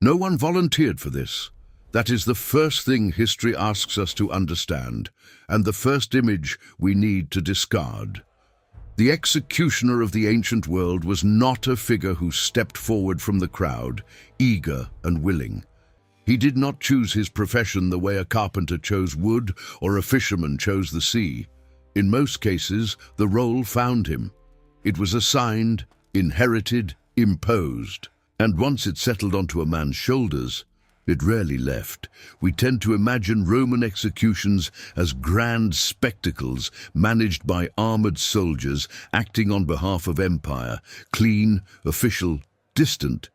No one volunteered for this. That is the first thing history asks us to understand, and the first image we need to discard. The executioner of the ancient world was not a figure who stepped forward from the crowd, eager and willing. He did not choose his profession the way a carpenter chose wood or a fisherman chose the sea. In most cases, the role found him. It was assigned, inherited, imposed, and once it settled onto a man's shoulders, it rarely left. We tend to imagine Roman executions as grand spectacles managed by armored soldiers acting on behalf of empire, clean, official, distant.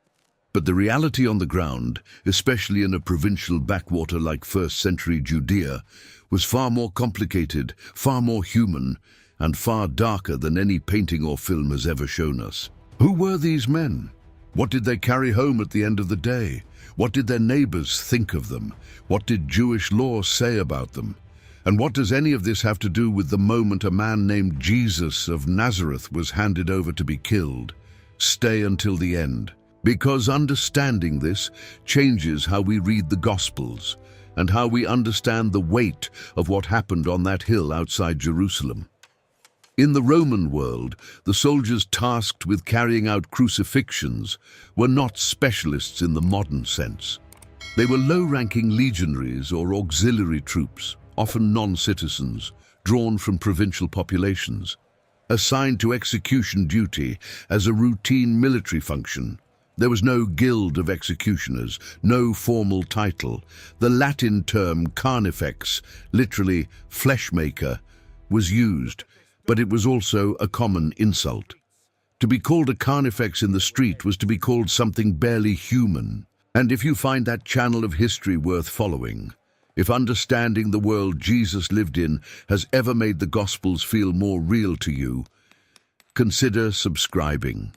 But the reality on the ground, especially in a provincial backwater like first-century Judea, was far more complicated, far more human, and far darker than any painting or film has ever shown us. Who were these men? What did they carry home at the end of the day? What did their neighbors think of them? What did Jewish law say about them? And what does any of this have to do with the moment a man named Jesus of Nazareth was handed over to be killed? Stay until the end, because understanding this changes how we read the Gospels and how we understand the weight of what happened on that hill outside Jerusalem. In the Roman world, the soldiers tasked with carrying out crucifixions were not specialists in the modern sense. They were low-ranking legionaries or auxiliary troops, often non-citizens, drawn from provincial populations, assigned to execution duty as a routine military function. There was no guild of executioners, no formal title. The Latin term carnifex, literally fleshmaker, was used, but it was also a common insult. To be called a carnifex in the street was to be called something barely human. And if you find that channel of history worth following, if understanding the world Jesus lived in has ever made the Gospels feel more real to you, consider subscribing.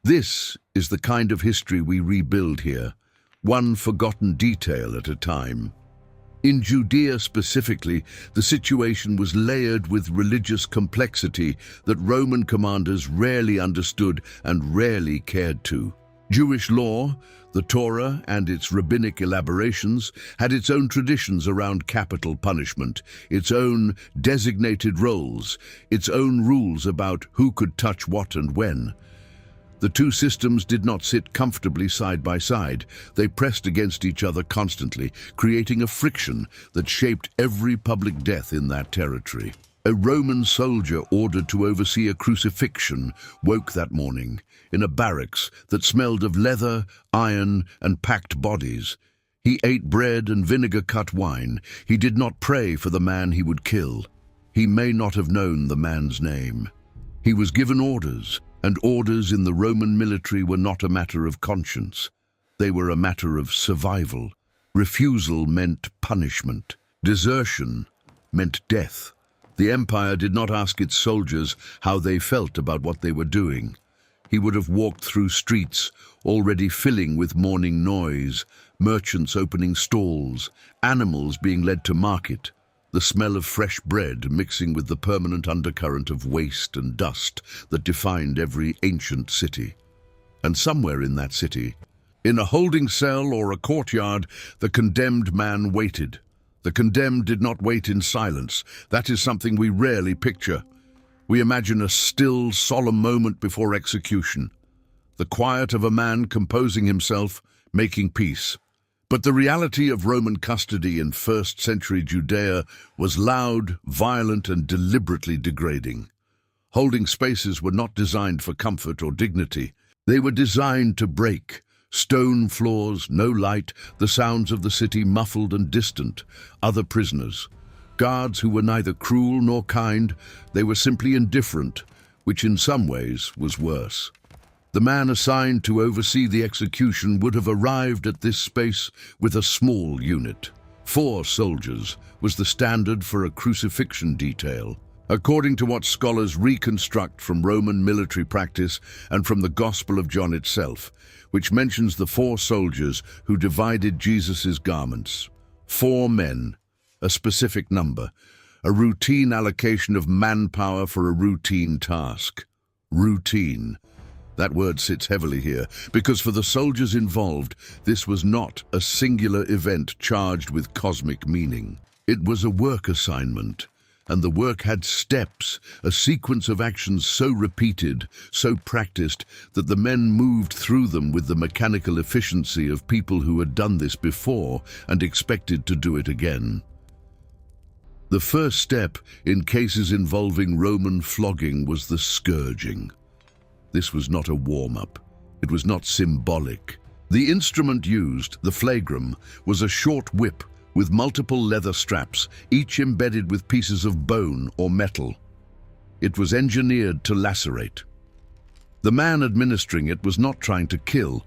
This is the kind of history we rebuild here, one forgotten detail at a time. In Judea specifically, the situation was layered with religious complexity that Roman commanders rarely understood and rarely cared to. Jewish law, the Torah and its rabbinic elaborations, had its own traditions around capital punishment, its own designated roles, its own rules about who could touch what and when. The two systems did not sit comfortably side by side. They pressed against each other constantly, creating a friction that shaped every public death in that territory. A Roman soldier ordered to oversee a crucifixion woke that morning in a barracks that smelled of leather, iron, and packed bodies. He ate bread and vinegar-cut wine. He did not pray for the man he would kill. He may not have known the man's name. He was given orders, and orders in the Roman military were not a matter of conscience. They were a matter of survival. Refusal meant punishment. Desertion meant death. The empire did not ask its soldiers how they felt about what they were doing. He would have walked through streets already filling with morning noise, merchants opening stalls, animals being led to market, the smell of fresh bread mixing with the permanent undercurrent of waste and dust that defined every ancient city. And somewhere in that city, in a holding cell or a courtyard, the condemned man waited. The condemned did not wait in silence. That is something we rarely picture. We imagine a still, solemn moment before execution, the quiet of a man composing himself, making peace. But the reality of Roman custody in first-century Judea was loud, violent, and deliberately degrading. Holding spaces were not designed for comfort or dignity. They were designed to break. Stone floors, no light, the sounds of the city muffled and distant, other prisoners. Guards who were neither cruel nor kind, they were simply indifferent, which in some ways was worse. The man assigned to oversee the execution would have arrived at this space with a small unit. 4 soldiers was the standard for a crucifixion detail. According to what scholars reconstruct from Roman military practice and from the Gospel of John itself, which mentions the 4 soldiers who divided Jesus' garments. 4 men, a specific number, a routine allocation of manpower for a routine task. Routine. That word sits heavily here, because for the soldiers involved, this was not a singular event charged with cosmic meaning. It was a work assignment, and the work had steps, a sequence of actions so repeated, so practiced, that the men moved through them with the mechanical efficiency of people who had done this before and expected to do it again. The first step in cases involving Roman flogging was the scourging. This was not a warm-up. It was not symbolic. The instrument used, the flagrum, was a short whip with multiple leather straps, each embedded with pieces of bone or metal. It was engineered to lacerate. The man administering it was not trying to kill.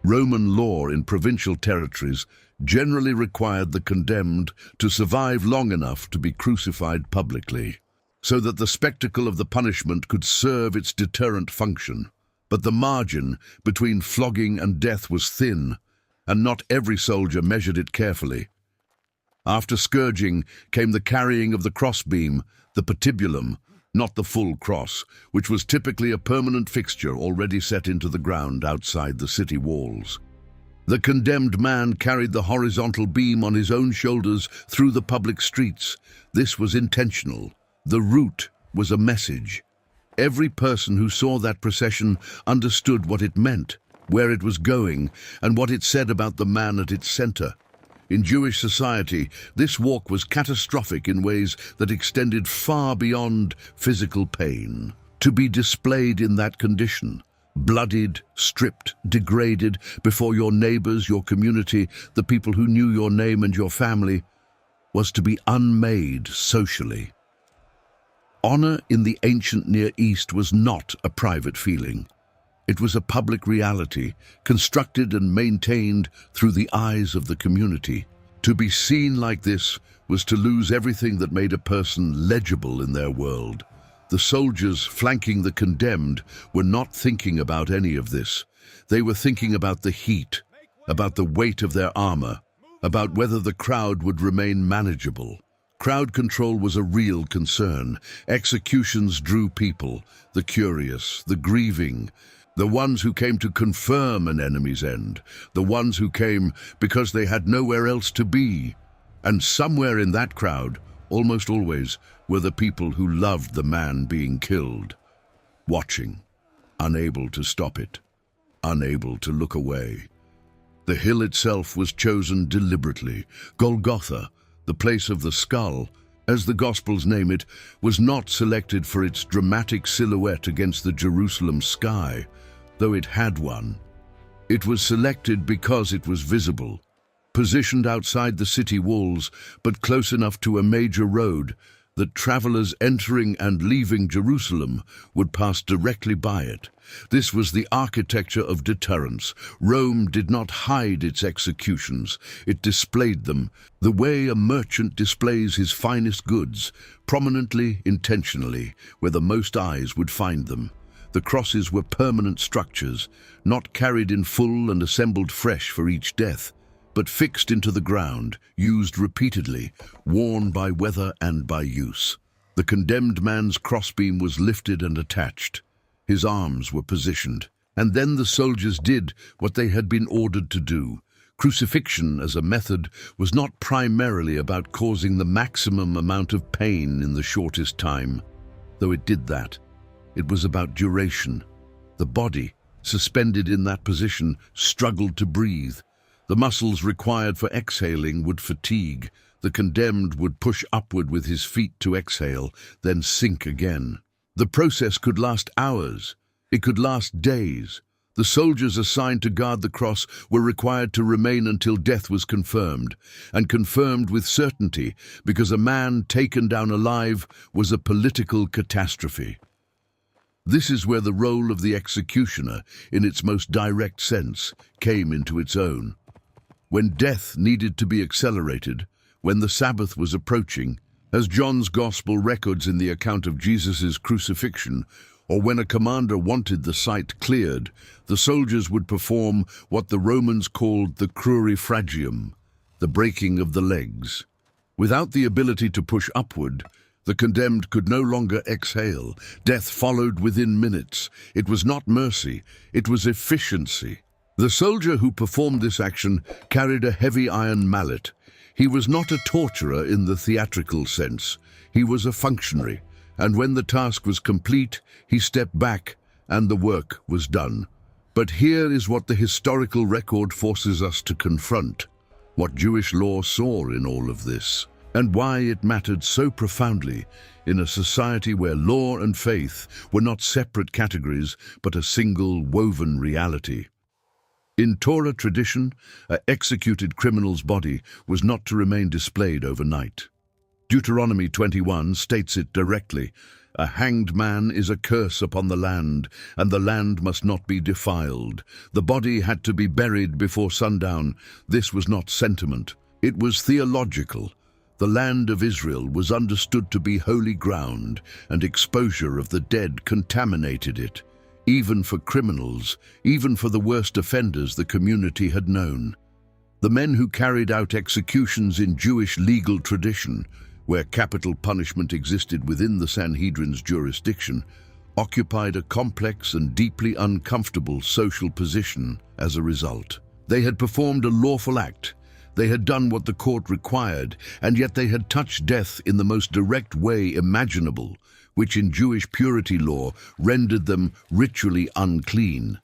Roman law in provincial territories generally required the condemned to survive long enough to be crucified publicly, so that the spectacle of the punishment could serve its deterrent function. But the margin between flogging and death was thin, and not every soldier measured it carefully. After scourging came the carrying of the crossbeam, the patibulum, not the full cross, which was typically a permanent fixture already set into the ground outside the city walls. The condemned man carried the horizontal beam on his own shoulders through the public streets. This was intentional. The route was a message. Every person who saw that procession understood what it meant, where it was going, and what it said about the man at its center. In Jewish society, this walk was catastrophic in ways that extended far beyond physical pain. To be displayed in that condition, bloodied, stripped, degraded, before your neighbors, your community, the people who knew your name and your family, was to be unmade socially. Honor in the ancient Near East was not a private feeling. It was a public reality, constructed and maintained through the eyes of the community. To be seen like this was to lose everything that made a person legible in their world. The soldiers flanking the condemned were not thinking about any of this. They were thinking about the heat, about the weight of their armor, about whether the crowd would remain manageable. Crowd control was a real concern. Executions drew people, the curious, the grieving, the ones who came to confirm an enemy's end, the ones who came because they had nowhere else to be. And somewhere in that crowd, almost always, were the people who loved the man being killed, watching, unable to stop it, unable to look away. The hill itself was chosen deliberately. Golgotha, the place of the skull, as the Gospels name it, was not selected for its dramatic silhouette against the Jerusalem sky, though it had one. It was selected because it was visible, positioned outside the city walls, but close enough to a major road that travelers entering and leaving Jerusalem would pass directly by it. This was the architecture of deterrence. Rome did not hide its executions, it displayed them, the way a merchant displays his finest goods, prominently, intentionally, where the most eyes would find them. The crosses were permanent structures, not carried in full and assembled fresh for each death, but fixed into the ground, used repeatedly, worn by weather and by use. The condemned man's crossbeam was lifted and attached. His arms were positioned. And then the soldiers did what they had been ordered to do. Crucifixion as a method was not primarily about causing the maximum amount of pain in the shortest time, though it did that. It was about duration. The body, suspended in that position, struggled to breathe. The muscles required for exhaling would fatigue. The condemned would push upward with his feet to exhale, then sink again. The process could last hours. It could last days. The soldiers assigned to guard the cross were required to remain until death was confirmed, and confirmed with certainty, because a man taken down alive was a political catastrophe. This is where the role of the executioner, in its most direct sense, came into its own. When death needed to be accelerated, when the Sabbath was approaching, as John's Gospel records in the account of Jesus' crucifixion, or when a commander wanted the site cleared, the soldiers would perform what the Romans called the crucifixion, the breaking of the legs. Without the ability to push upward, The condemned could no longer exhale. Death followed within minutes. It was not mercy, it was efficiency. The soldier who performed this action carried a heavy iron mallet. He was not a torturer in the theatrical sense. He was a functionary, and when the task was complete, he stepped back and the work was done. But here is what the historical record forces us to confront, what Jewish law saw in all of this, and why it mattered so profoundly in a society where law and faith were not separate categories, but a single woven reality. In Torah tradition, an executed criminal's body was not to remain displayed overnight. Deuteronomy 21 states it directly: "A hanged man is a curse upon the land, and the land must not be defiled." The body had to be buried before sundown. This was not sentiment, it was theological. The land of Israel was understood to be holy ground, and exposure of the dead contaminated it. Even for criminals, even for the worst offenders the community had known. The men who carried out executions in Jewish legal tradition, where capital punishment existed within the Sanhedrin's jurisdiction, occupied a complex and deeply uncomfortable social position as a result. They had performed a lawful act. They had done what the court required, and yet they had touched death in the most direct way imaginable, which in Jewish purity law rendered them ritually unclean.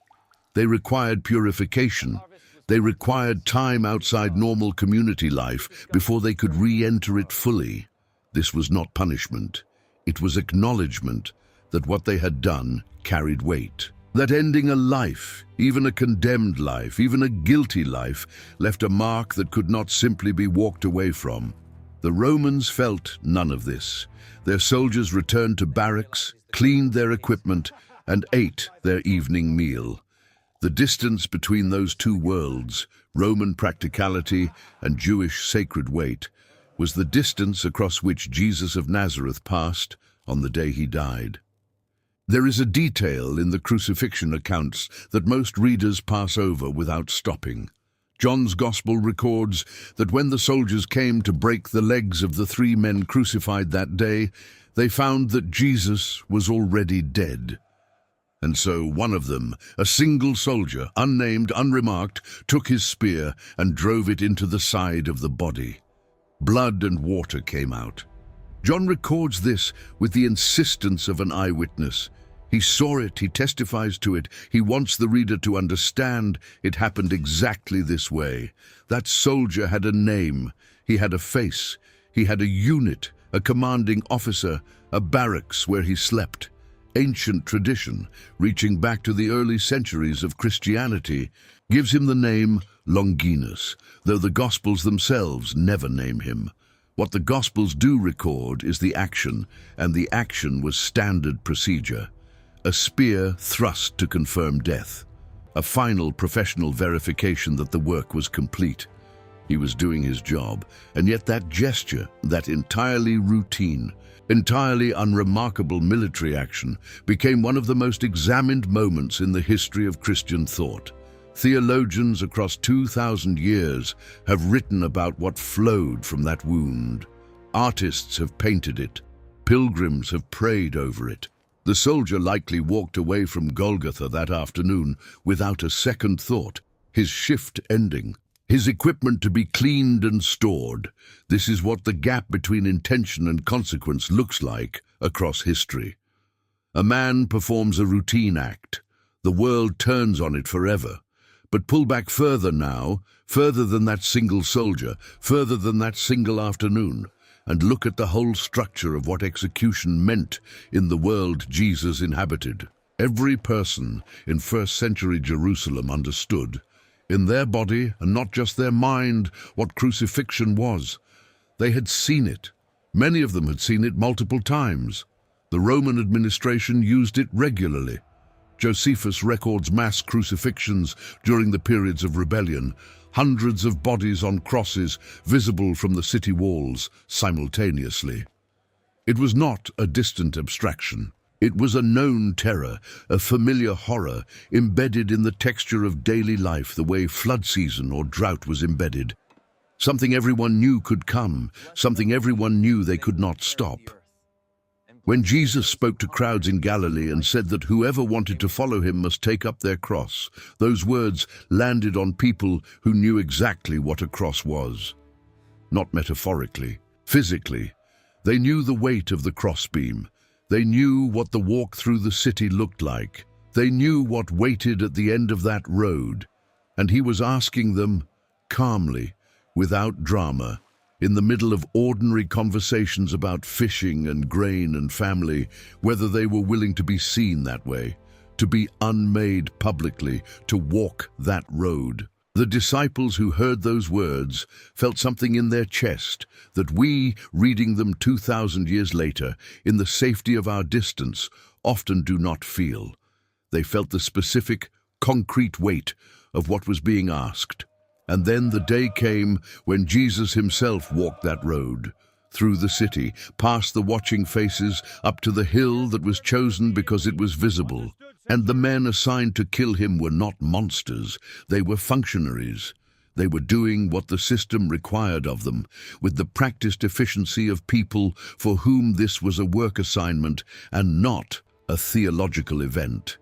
They required purification. They required time outside normal community life before they could re-enter it fully. This was not punishment. It was acknowledgement that what they had done carried weight. That ending a life, even a condemned life, even a guilty life, left a mark that could not simply be walked away from. The Romans felt none of this. Their soldiers returned to barracks, cleaned their equipment, and ate their evening meal. The distance between those two worlds, Roman practicality and Jewish sacred weight, was the distance across which Jesus of Nazareth passed on the day he died. There is a detail in the crucifixion accounts that most readers pass over without stopping. John's Gospel records that when the soldiers came to break the legs of the 3 men crucified that day, they found that Jesus was already dead. And so one of them, a single soldier, unnamed, unremarked, took his spear and drove it into the side of the body. Blood and water came out. John records this with the insistence of an eyewitness. He saw it, he testifies to it, he wants the reader to understand it happened exactly this way. That soldier had a name, he had a face, he had a unit, a commanding officer, a barracks where he slept. Ancient tradition, reaching back to the early centuries of Christianity, gives him the name Longinus, though the Gospels themselves never name him. What the Gospels do record is the action, and the action was standard procedure. A spear thrust to confirm death. A final professional verification that the work was complete. He was doing his job, and yet that gesture, that entirely routine, entirely unremarkable military action, became one of the most examined moments in the history of Christian thought. Theologians across 2,000 years have written about what flowed from that wound. Artists have painted it. Pilgrims have prayed over it. The soldier likely walked away from Golgotha that afternoon without a second thought, his shift ending, his equipment to be cleaned and stored. This is what the gap between intention and consequence looks like across history. A man performs a routine act. The world turns on it forever. But pull back further now, further than that single soldier, further than that single afternoon, and look at the whole structure of what execution meant in the world Jesus inhabited. Every person in first-century Jerusalem understood, in their body and not just their mind, what crucifixion was. They had seen it. Many of them had seen it multiple times. The Roman administration used it regularly. Josephus records mass crucifixions during the periods of rebellion, hundreds of bodies on crosses visible from the city walls simultaneously. It was not a distant abstraction. It was a known terror, a familiar horror, embedded in the texture of daily life the way flood season or drought was embedded. Something everyone knew could come, something everyone knew they could not stop. When Jesus spoke to crowds in Galilee and said that whoever wanted to follow him must take up their cross, those words landed on people who knew exactly what a cross was. Not metaphorically, physically. They knew the weight of the crossbeam. They knew what the walk through the city looked like. They knew what waited at the end of that road. And he was asking them, calmly, without drama, in the middle of ordinary conversations about fishing and grain and family, whether they were willing to be seen that way, to be unmade publicly, to walk that road. The disciples who heard those words felt something in their chest that we, reading them 2,000 years later, in the safety of our distance, often do not feel. They felt the specific, concrete weight of what was being asked. And then the day came when Jesus himself walked that road, through the city, past the watching faces, up to the hill that was chosen because it was visible. And the men assigned to kill him were not monsters, they were functionaries. They were doing what the system required of them, with the practiced efficiency of people for whom this was a work assignment and not a theological event.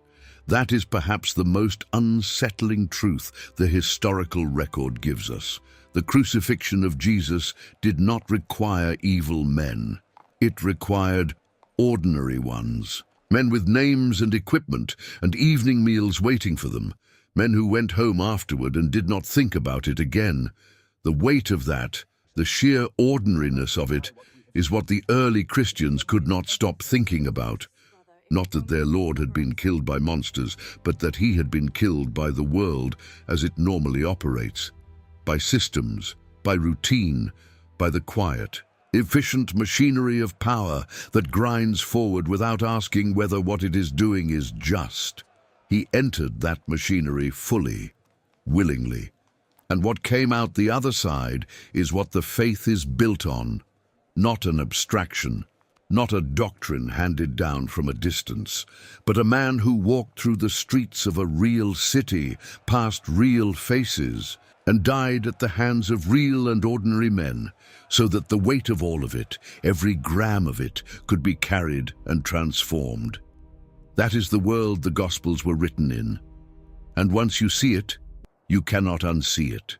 That is perhaps the most unsettling truth the historical record gives us. The crucifixion of Jesus did not require evil men. It required ordinary ones. Men with names and equipment and evening meals waiting for them. Men who went home afterward and did not think about it again. The weight of that, the sheer ordinariness of it, is what the early Christians could not stop thinking about. Not that their Lord had been killed by monsters, but that he had been killed by the world as it normally operates. By systems, by routine, by the quiet, efficient machinery of power that grinds forward without asking whether what it is doing is just. He entered that machinery fully, willingly. And what came out the other side is what the faith is built on, not an abstraction. Not a doctrine handed down from a distance, but a man who walked through the streets of a real city, past real faces, and died at the hands of real and ordinary men, so that the weight of all of it, every gram of it, could be carried and transformed. That is the world the Gospels were written in. And once you see it, you cannot unsee it.